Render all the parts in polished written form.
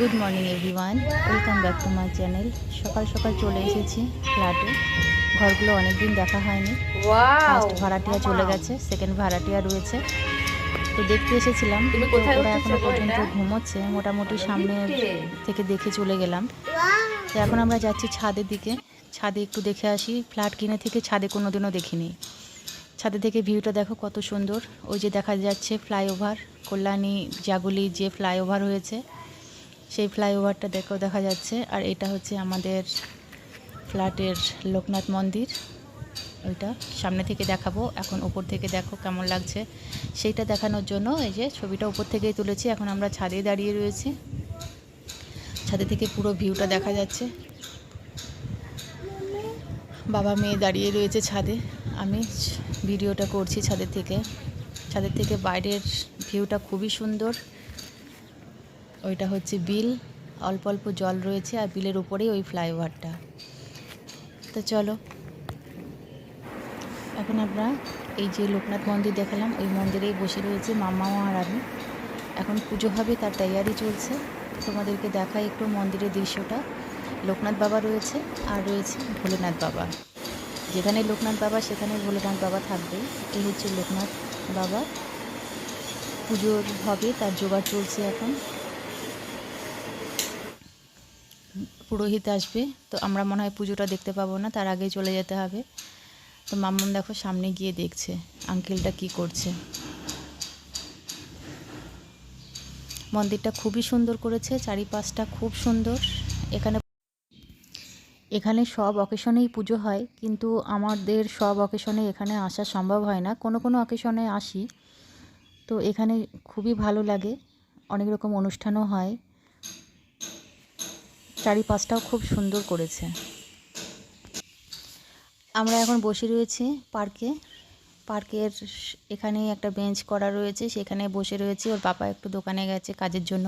Good morning everyone, welcome back to my channel. সকাল সকাল চলে এসেছি ফ্ল্যাটে। ঘরগুলো অনেক দিন দেখা হয়নি। ফার্স্ট ভাড়াটিয়া চলে গেছে, সেকেন্ড ভাড়াটিয়া রয়েছে। তো দেখতে এসেছিলাম, তো ওরা এখনো পর্যন্ত ঘুমোচ্ছে। মোটামুটি সামনে থেকে দেখে চলে গেলাম। তো এখন আমরা যাচ্ছি ছাদের দিকে। ছাদে একটু দেখে আসি। ফ্ল্যাট কিনে থেকে ছাদে কোনো দিনও দেখিনি। ছাদে থেকে ভিউটা দেখো কত সুন্দর। ওই যে দেখা যাচ্ছে ফ্লাইওভার, কল্যাণী জাগুলি যে ফ্লাইওভার হয়েছে সেই ফ্লাইওভারটা দেখা যাচ্ছে। আর এটা হচ্ছে আমাদের ফ্ল্যাটের লোকনাথ মন্দির। ওইটা সামনে থেকে দেখাবো, এখন উপর থেকে দেখো কেমন লাগছে সেইটা দেখানোর জন্য এই যে ছবিটা উপর থেকেই তুলেছি। এখন আমরা ছাদে দাঁড়িয়ে রয়েছি। ছাদে থেকে পুরো ভিউটা দেখা যাচ্ছে। বাবা মেয়ে দাঁড়িয়ে রয়েছে ছাদে, আমি ভিডিওটা করছি ছাদের থেকে। ছাদের থেকে বাইরের ভিউটা খুবই সুন্দর। ওইটা হচ্ছে বিল, অল্প অল্প জল রয়েছে আর বিলের উপরেই ওই ফ্লাইওভারটা। তো চলো, এখন আমরা এই যে লোকনাথ মন্দির দেখালাম, ওই মন্দিরেই বসে রয়েছে মাম্মা আর আমি। এখন পুজো হবে, তার তৈয়ারি চলছে। তোমাদেরকে দেখাই একটু মন্দিরের দৃশ্যটা। লোকনাথ বাবা রয়েছে আর রয়েছে ভোলেনাথ বাবা। যেখানে লোকনাথ বাবা সেখানে ভোলেনাথ বাবা থাকবে। এই হচ্ছে লোকনাথ বাবা। পুজোর হবে, তার জোগাড় চলছে এখন। পুরোহিত আসবে, তো আমরা মনে হয় পুজোটা দেখতে পাবো না, তার আগেই চলে যেতে হবে। তো মাম্মাম দেখো সামনে গিয়ে দেখছে আঙ্কেলটা কি করছে। মন্দিরটা খুবই সুন্দর করেছে, চারিপাশটা খুব সুন্দর। এখানে এখানে সব অকেশনেই পুজো হয়, কিন্তু আমাদের সব অকেশনে এখানে আসা সম্ভব হয় না। কোনো কোনো অকেশনে আসি। তো এখানে খুবই ভালো লাগে, অনেক রকম অনুষ্ঠানও হয়। চারিপাশটাও খুব সুন্দর করেছে। আমরা এখন বসে রয়েছি পার্কে। পার্কের এখানে একটা বেঞ্চ করা রয়েছে, সেখানে বসে রয়েছি। ওর বাবা একটু দোকানে গেছে কাজের জন্য।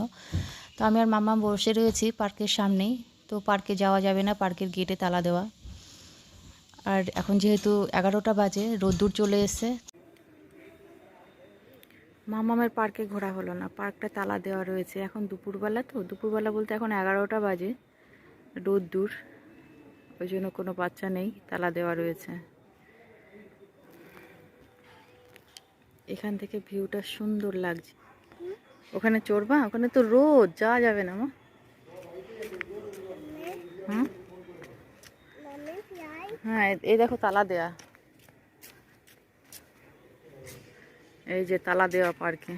তো আমি আর মাম্মা বসে রয়েছি পার্কের সামনেই। তো পার্কে যাওয়া যাবে না, পার্কের গেটে তালা দেওয়া। আর এখন যেহেতু 11টা বাজে, রোদ্দুর চলে এসেছে। মামামের পার্কে ঘোরা হলো না, পার্কটা তালা দেওয়া রয়েছে। এখন দুপুরবেলা, তো দুপুরবেলা বলতে এখন 11টা বাজে, রোদ্দুর, ওই জন্য কোনো বাচ্চা নেই, তালা দেওয়া রয়েছে। এখান থেকে ভিউটা সুন্দর লাগছে। ওখানে চড়বা? ওখানে তো রোদ, যাওয়া যাবে না মা। হ্যাঁ, এই দেখো তালা দেয়া, এই যে তালা দেওয়া পার্কে।